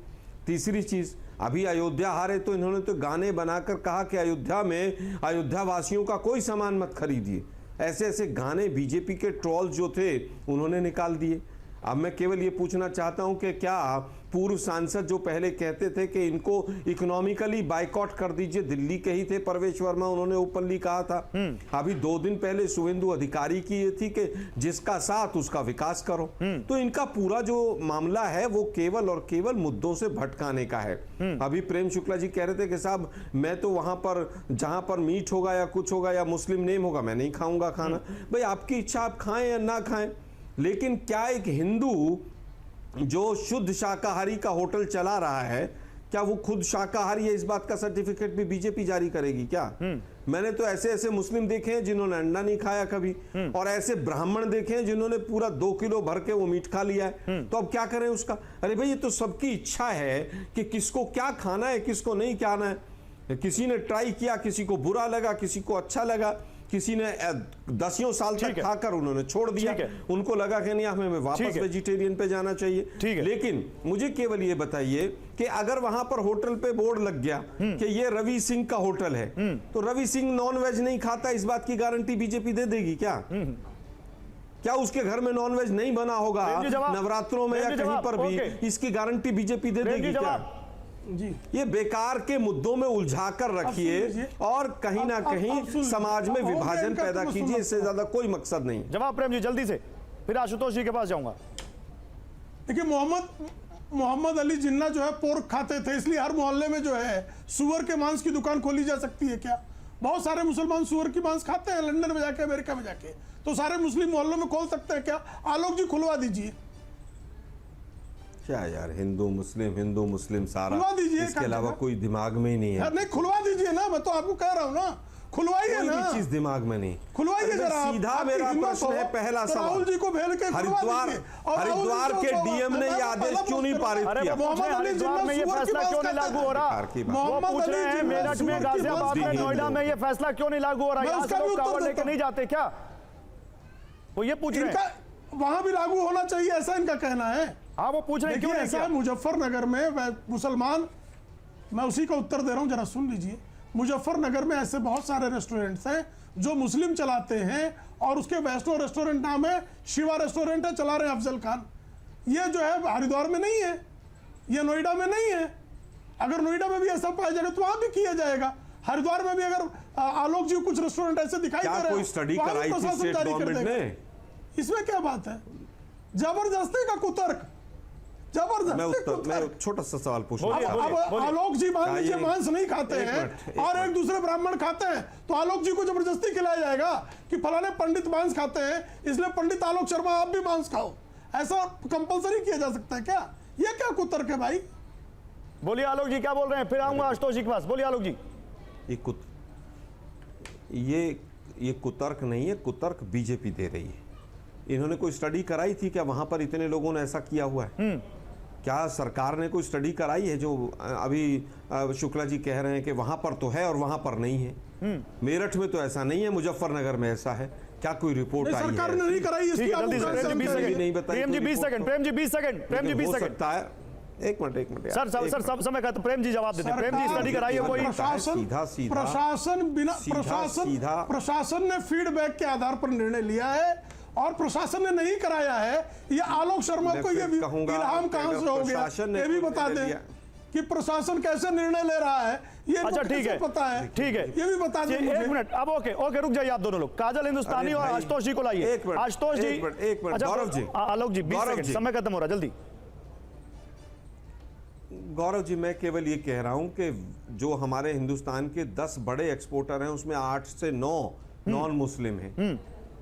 तीसरी चीज, अभी अयोध्या हारे तो इन्होंने तो गाने बनाकर कहा कि अयोध्या में अयोध्या वासियों का कोई सामान मत खरीदिए। ऐसे ऐसे गाने बीजेपी के ट्रोल जो थे उन्होंने निकाल दिए। अब मैं केवल ये पूछना चाहता हूं कि क्या पूर्व सांसद जो पहले कहते थे कि इनको इकोनॉमिकली बाइकआउट कर दीजिए, दिल्ली के ही थे परवेश वर्मा, उन्होंने ओपनली कहा था। अभी 2 दिन पहले शुभेंदु अधिकारी की ये थी कि जिसका साथ उसका विकास करो। तो इनका पूरा जो मामला है वो केवल और केवल मुद्दों से भटकाने का है। अभी प्रेम शुक्ला जी कह रहे थे कि साहब मैं तो वहां पर जहां पर मीट होगा या कुछ होगा या मुस्लिम नेम होगा मैं नहीं खाऊंगा खाना। भाई आपकी इच्छा, आप खाएं या ना खाएं, लेकिन क्या एक हिंदू जो शुद्ध शाकाहारी का होटल चला रहा है, क्या वो खुद शाकाहारी है, इस बात का सर्टिफिकेट भी बीजेपी जारी करेगी क्या? मैंने तो ऐसे ऐसे मुस्लिम देखे हैं जिन्होंने अंडा नहीं खाया कभी, और ऐसे ब्राह्मण देखे हैं जिन्होंने पूरा 2 किलो भर के वो मीट खा लिया है। तो अब क्या करें उसका? अरे भाई ये तो सबकी इच्छा है कि किसको क्या खाना है, किसको नहीं खाना है। किसी ने ट्राई किया, किसी को बुरा लगा, किसी को अच्छा लगा, किसी ने 10 साल तक खाकर उन्होंने छोड़ दिया, उनको लगा कि नहीं हमें वापस वेजिटेरियन पे जाना चाहिए। लेकिन मुझे केवल ये बताइए कि अगर वहां पर होटल पे बोर्ड लग गया कि ये रवि सिंह का होटल है, तो रवि सिंह नॉन वेज नहीं खाता, इस बात की गारंटी बीजेपी दे देगी क्या? क्या उसके घर में नॉन वेज नहीं बना होगा नवरात्रों में या कहीं पर भी, इसकी गारंटी बीजेपी दे देगी क्या? जी, ये बेकार के मुद्दों में उलझाकर रखिए और कहीं ना कहीं समाज में विभाजन पैदा कीजिए, इससे ज्यादा कोई मकसद नहीं। जवाब प्रेम जी जल्दी से, फिर आशुतोष जी के पास जाऊंगा। देखिए मोहम्मद अली जिन्ना जो है पोर्क खाते थे, इसलिए हर मोहल्ले में जो है सुअर के मांस की दुकान खोली जा सकती है क्या? बहुत सारे मुसलमान सुअर की मांस खाते हैं लंदन में जाके, अमेरिका में जाके, तो सारे मुस्लिम मोहल्लों में खोल सकते हैं क्या? आलोक जी खुलवा दीजिए। क्या यार, हिंदू मुस्लिम सारा, इसके अलावा कोई दिमाग में ही नहीं है। नहीं खुलवा दीजिए ना, मैं तो आपको कह रहा हूँ ना, खुलवाइए ना। कोई चीज दिमाग में नहीं, खुलवाइए जरा। सीधा मेरा प्रश्न है, पहला सवाल, राहुल जी को भेज के हरिद्वार के डीएम ने यह आदेश क्यों नहीं पारित किया? हरिद्वार में ये फैसला क्यों नहीं लागू हो रहा? वो पूछ रहे हैं मेरठ में, गाजियाबाद में, नोएडा में ये फैसला क्यों नहीं लागू हो रहा? यहाँ से लोग कावड़ लेके नहीं जाते क्या? वो ये पूछ रहे हैं। वहां भी लागू होना चाहिए ऐसा इनका कहना है। हाँ वो पूछ रहे हैं क्यों नहीं किया? मुजफ्फरनगर में मुसलमान, मैं उसी का उत्तर दे रहा हूं, जरा सुन लीजिए। मुजफ्फरनगर में ऐसे बहुत सारे रेस्टोरेंट्स हैं जो मुस्लिम चलाते हैं, और उसके वैष्णो रेस्टोरेंट नाम है, शिवा रेस्टोरेंट है, चला रहे हैं अफजल खान। ये जो है हरिद्वार में नहीं है, ये नोएडा में नहीं है। अगर नोएडा में भी ऐसा पाया जाएगा तो वहां भी किया जाएगा। हरिद्वार में भी अगर आलोक जी कुछ रेस्टोरेंट ऐसे दिखाई दे रहे हैं, कोई स्टडी कराई थी स्टेट गवर्नमेंट ने? इसमें क्या बात है? जबरदस्ती का कुतर्क, मैं छोटा सा सवाल पूछ रहा हूं। आलोक जी मान लीजिए मांस नहीं खाते हैं और एक दूसरे ब्राह्मण खाते हैं, तो आलोक जी को जबरदस्ती खिलाया जाएगा कि फलाने पंडित मांस खाते हैं इसलिए पंडित आलोक शर्मा आप भी मांस खाओ, ऐसा कंपलसरी किया जा सकता है क्या? ये क्या कुतर्क है भाई? बोलिए आलोक जी क्या बोल रहे हैं, फिर आऊंगा आशुतोष जी के पास। बोलिए आलोक जी। ये कुतर्क नहीं है, कुतर्क बीजेपी दे रही है। इन्होंने कोई स्टडी कराई थी क्या? वहां पर इतने लोगों ने ऐसा किया हुआ है क्या? सरकार ने कोई स्टडी कराई है? जो अभी शुक्ला जी कह रहे हैं कि वहां पर तो है और वहां पर नहीं है। मेरठ में तो ऐसा नहीं है, मुजफ्फरनगर में ऐसा है क्या? कोई रिपोर्ट आई है? सरकार ने नहीं कराई, इसकी नहीं बताई। Prem ji 20 second, Prem ji 20 second, Prem ji 20 second. एक मिनट सर समय का, तो प्रेम जी जवाब देते। प्रेम जी स्टडी कराई है कोई? प्रशासन ने फीडबैक के आधार पर निर्णय लिया है और प्रशासन ने नहीं कराया है। ये आलोक शर्मा को ये इल्हाम कहां से हो गया, ये भी बता दें कि प्रशासन कैसे निर्णय ले रहा है। ये अच्छा ठीक है, पता है, ठीक है, ये भी बता दें। एक मिनट, अब ओके रुक जाइए आप दोनों लोग। काजल हिंदुस्तानी और आशुतोष जी को लाइए। आशुतोष जी, गौरव जी, आलोक जी 20 सेकंड, समय खत्म हो रहा, जल्दी। गौरव जी, मैं केवल ये कह रहा हूं कि जो हमारे हिंदुस्तान के 10 बड़े एक्सपोर्टर हैं उसमें 8 से 9 नॉन मुस्लिम हैं।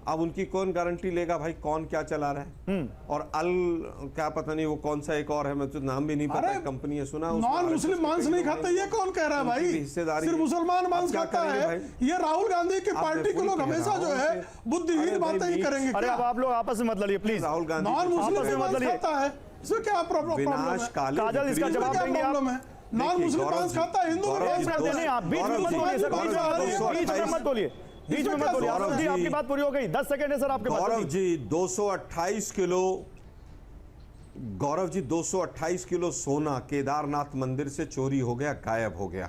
अब उनकी कौन गारंटी लेगा भाई कौन क्या चला रहा है? और क्या पता नहीं वो कौन सा एक और है, मैं तो नाम भी नहीं पता, कंपनी है सुना। नॉन मुस्लिम मांस नहीं खाते, ये कौन कह रहा है भाई? हिस्सेदारी सिर्फ मुसलमान मांस खाता है। ये राहुल गांधी की पार्टी के लोग हमेशा जो है बुद्धिहीन बातें ही करेंगे। अरे अब आप लोग आपस में मत लड़िए please. Rahul Gandhi non Muslim मांस खाता है, इसमें क्या प्रॉब्लम है? काजल इसका जवाब देंगे आप? नॉन मुस्लिम मांस खाता है, हिंदू आप बीच में मत बोलिए सर, बीच में मत बोलिए, बीच में मत बोलिए। आलोक जी आपकी बात पूरी हो गई, 10 सेकंड है सर आपके पास। गौरव जी 228 किलो, गौरव जी 228 किलो सोना केदारनाथ मंदिर से चोरी हो गया, गायब हो गया।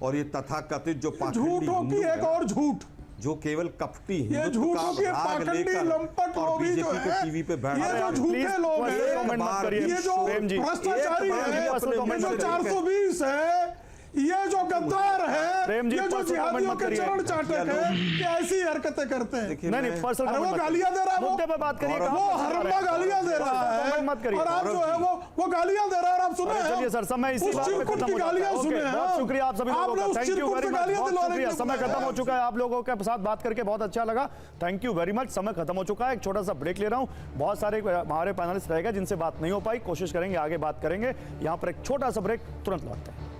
और ये तथाकथित जो झूठों की एक और झूठ, जो केवल कपटी ये झूठों के पाखंडी लंपट लोग जो है, टीवी पे बैठ, ये जो झूठे लोग हैं, ये जो भ्रष्टाचारी है, ये जो 420 है, ये जो गद्दार है, प्रेम जी, ये जो पर्सनल जिहादियों कमेंट मत के करिए। चरण चाटक है, कि ऐसी हरकतें करते हैं। नहीं पर्सनल अरे वो गालियां दे रहा है, मुद्दे पे बात करिए। वो हरम्बा गालियां दे रहा है मत करिए और आप जो है वो गालियां दे रहा है और आप सुने हैं। चलिए सर, समय इसी उस बात पे चिरकुट खत्म की हो जाता है। गालियां ओके, सुने हैं। बहुत शुक्रिया आप सभी लोगों आपने का, उस थैंक यू चिरकुट वेरी पे मच, गालियां बहुत दिलवाने शुक्रिया। के समय लिए खत्म हो चुका है, आप लोगों के साथ बात करके बहुत अच्छा लगा, थैंक यू वेरी मच। समय खत्म हो चुका है, एक छोटा सा ब्रेक ले रहा हूं। बहुत सारे हमारे पैनलिस्ट रहेगा जिनसे बात नहीं हो पाई, कोशिश करेंगे आगे बात करेंगे। यहां पर एक छोटा सा ब्रेक, तुरंत लौटते हैं।